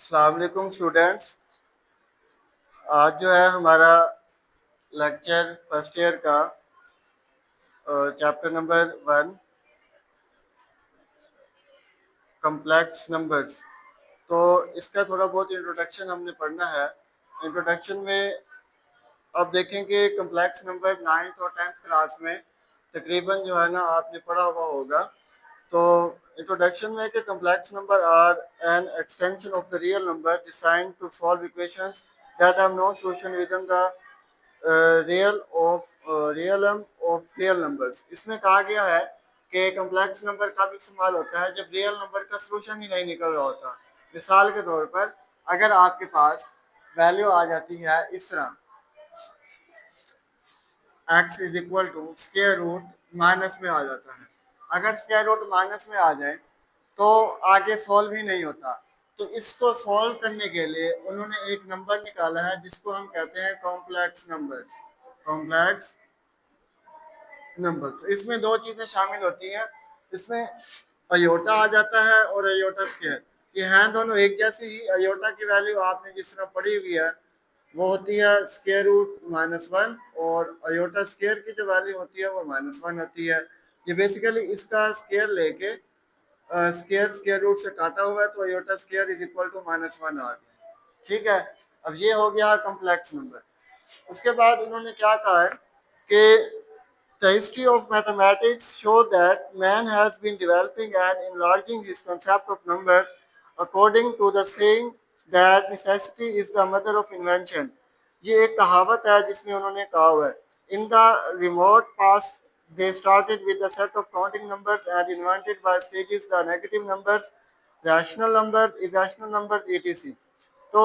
अस्सलाम वालेकुम स्टूडेंट्स। आज जो है हमारा लेक्चर फर्स्ट ईयर का चैप्टर नंबर 1 कम्प्लेक्स नंबर्स। तो इसका थोड़ा बहुत इंट्रोडक्शन हमने पढ़ना है। इंट्रोडक्शन में अब देखें कि कम्प्लेक्स नंबर 9th और 10th क्लास में तकरीबन जो है ना आपने पढ़ा हुआ होगा। तो इंट्रोडक्शन में कि complex number are an extension of the real number designed to solve equations that have no solution within the realm of real numbers. इसमें कहा गया है कि कम्प्लेक्स नंबर का भी इस्तेमाल होता है जब रियल नंबर का सोल्यूशन ही नहीं निकल रहा होता। मिसाल के तौर पर अगर आपके पास वैल्यू आ जाती है इस तरह x is equal to square root minus में आ जाता है। अगर स्क्वायर रूट माइनस में आ जाए तो आगे सॉल्व ही नहीं होता। तो इसको सॉल्व करने के लिए उन्होंने एक नंबर निकाला है जिसको हम कहते हैं कॉम्प्लेक्स नंबर्स। कॉम्प्लेक्स नंबर, तो इसमें दो चीजें शामिल होती हैं। इसमें अयोटा आ जाता है और अयोटा स्क्वायर। ये हैं दोनों एक जैसी ही। अयोटा की वैल्यू आपने जिस तरह पढ़ी हुई है वो होती है स्क्वायर रूट -1 और अयोटा स्क्वायर की जो वैल्यू होती है वो -1 होती है। ये बेसिकली इसका स्क्वायर लेके स्क्वायर स्क्वायर रूट से काटा हुआ है तो iota square is equal to -1 आ गया। ठीक है, अब ये हो गया कम्प्लेक्स नंबर। उसके बाद उन्होंने क्या कहा है कि the history of mathematics show that man has been developing and enlarging his concept of numbers according to the saying that necessity is the mother of invention। ये एक कहावत है जिसमें उन्होंने कहा हुआ है in the remote past they started with a set of counting numbers and invented by stages the negative numbers, rational numbers, irrational numbers, etc। तो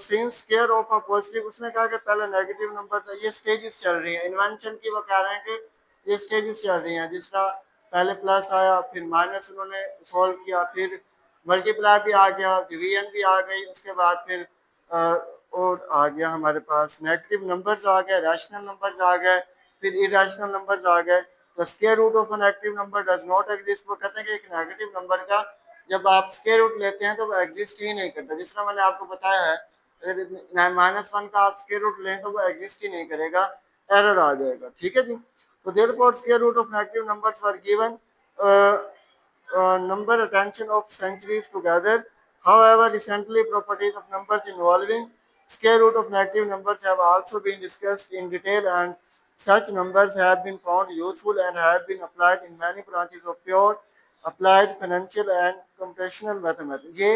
since square of a positive उसमें कहा कि पहले नेगेटिव नंबर था। ये stages चल रही हैं इन्वेंशन की। वो कह रहे हैं कि ये स्टेजेस चल रही हैं। जिस तरह पहले प्लस आया, फिर माइनस उन्होंने सॉल्व किया, फिर मल्टीप्लाई भी आ गया, डिवीजन भी आ गई, उसके बाद फिर और आ गया हमारे पास नेगेटिव नंबर्स आ गए, रैशनल नंबर्स आ गए, फिर इरेशनल नंबर्स आ गए। तो square root of a negative number does not exist. वो कहते हैं कि एक नेगेटिव नंबर का जब आप स्क्वायर रूट लेते हैं तो वो एग्जिस्ट ही नहीं करता। जिस तरह मैंने आपको बताया है अगर -1 का आप स्क्वायर रूट लें तो वो एग्जिस्ट ही नहीं करेगा, एरर आ जाएगा। ठीक है जी। तो therefore square root of negative numbers were given number attention of centuries together। However, recently properties of numbers involving square root of negative numbers have also been discussed in detail, and such numbers have been found useful and have been applied in many branches of pure applied financial and computational mathematics। ये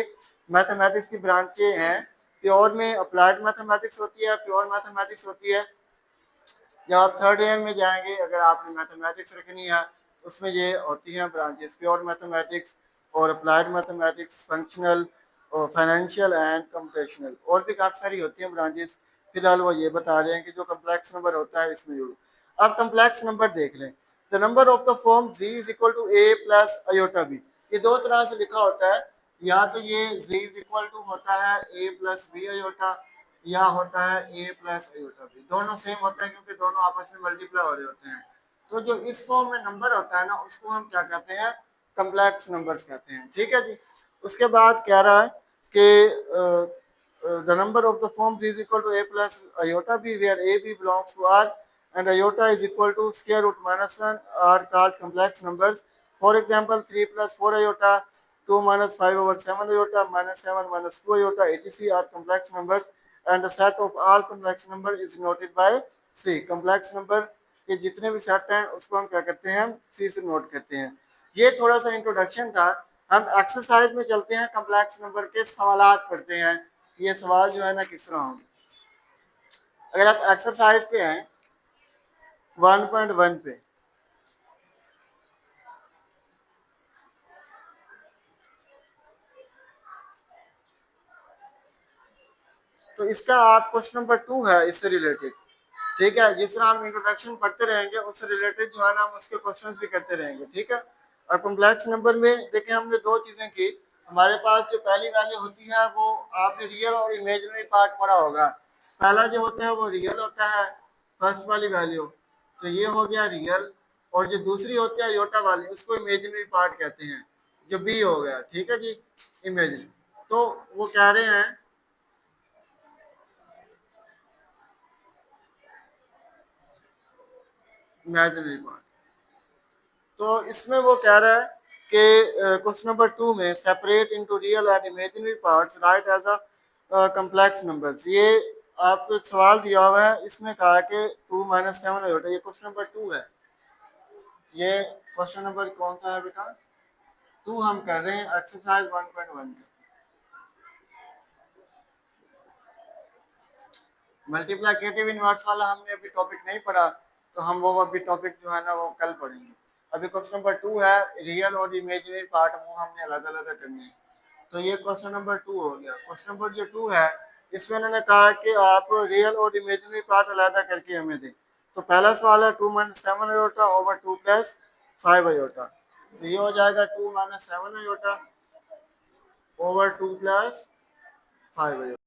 mathematics की ब्रांचें हैं। Pure में applied mathematics होती है, pure mathematics होती है। जब आप थर्ड ईयर में जाएंगे अगर आपने मैथमेटिक्स रखनी है उसमें ये होती हैं ब्रांचेस, प्योर मैथमेटिक्स और अप्लाइड मैथमेटिक्स, फंक्शनल और फाइनेंशियल एंड कंप्यूटेशनल, और भी काफ़ी सारी होती हैं ब्रांचेस। फिलहाल वो ये बता रहे हैं कि जो कम्प्लेक्स नंबर होता है इसमें जोड़ो। अब कम्प्लेक्स नंबर देख लें। The number of the form z is equal to a plus iota b। ये दो तरह से लिखा होता है। या तो ये z इज इक्वल टू होता है a प्लस b अयोटा, या होता है a प्लस अयोटा b। दोनों सेम होते हैं क्योंकि दोनों आपस में मल्टीप्लाई हो रहे होते हैं। तो जो इस फॉर्म में नंबर होता है ना उसको हम क्या कहते हैं, कम्प्लेक्स नंबर्स कहते हैं। ठीक है जी। उसके बाद कह रहा है कि the number of the forms is equal to a plus iota b where a b belongs to r and iota is equal to square root -1 are called complex numbers। For example, 3 plus 4 iota, 2 minus 5 over 7 iota, -7 minus 2 iota, etc. are complex numbers and the set of all complex number is noted by c। complex number के जितने भी set हैं उसको हम क्या करते हैं, सी से नोट करते हैं। ये थोड़ा सा इंट्रोडक्शन था। हम एक्सरसाइज में चलते हैं, कम्प्लेक्स नंबर के सवालात पढ़ते हैं। ये सवाल जो है ना किस तरह होंगे। अगर आप एक्सरसाइज पे हैं 1.1 पे, तो इसका आप क्वेश्चन नंबर 2 है इससे रिलेटेड। ठीक है, जिस तरह हम इंट्रोडक्शन पढ़ते रहेंगे उससे रिलेटेड जो है ना हम उसके क्वेश्चंस भी करते रहेंगे। ठीक है। और कॉम्प्लेक्स नंबर में देखें हमने दो चीजें की। हमारे पास जो पहली वैल्यू होती है वो आपने रियल और इमेजिनरी पार्ट पढ़ा होगा। पहला जो होता है वो रियल होता है, फर्स्ट वाली वैल्यू, तो ये हो गया रियल। और जो दूसरी होती है योटा वाली उसको इमेजिनरी पार्ट कहते हैं, जो बी हो गया। ठीक है जी, इमेजिनरी। तो वो कह रहे हैं इमेजिनरी पार्ट। तो इसमें वो कह रहा है कि क्वेश्चन नंबर 2 में separate into real and imaginary parts write as a complex numbers. ये आपको एक सवाल दिया हुआ है, इसमें कहा कि 2 माइनस 7 होता है। ये क्वेश्चन नंबर 2 है। ये क्वेश्चन नंबर कौन सा है बेटा? 2 हम कर रहे हैं एक्सरसाइज 1.1। मल्टीप्लिकेटिव इनवर्स वाला हमने अभी टॉपिक नहीं पढ़ा, तो हम वो अभी टॉपिक जो है ना वो कल पढ़ेंगे। अभी क्वेश्चन नंबर 2 है, रियल और इमेजिनरी पार्ट वो हमने अलग अलग करने हैं। तो ये क्वेश्चन नंबर 2 हो गया। क्वेश्चन नंबर जो 2 है, इसमें उन्होंने कहा कि आप रियल और इमेजिनरी पार्ट अलग करके हमें दें। तो पहला सवाल है 2 minus 7 iota over 2 plus 5 iota. तो ये हो जाएगा 2 minus 7 iota over 2 plus 5 iota.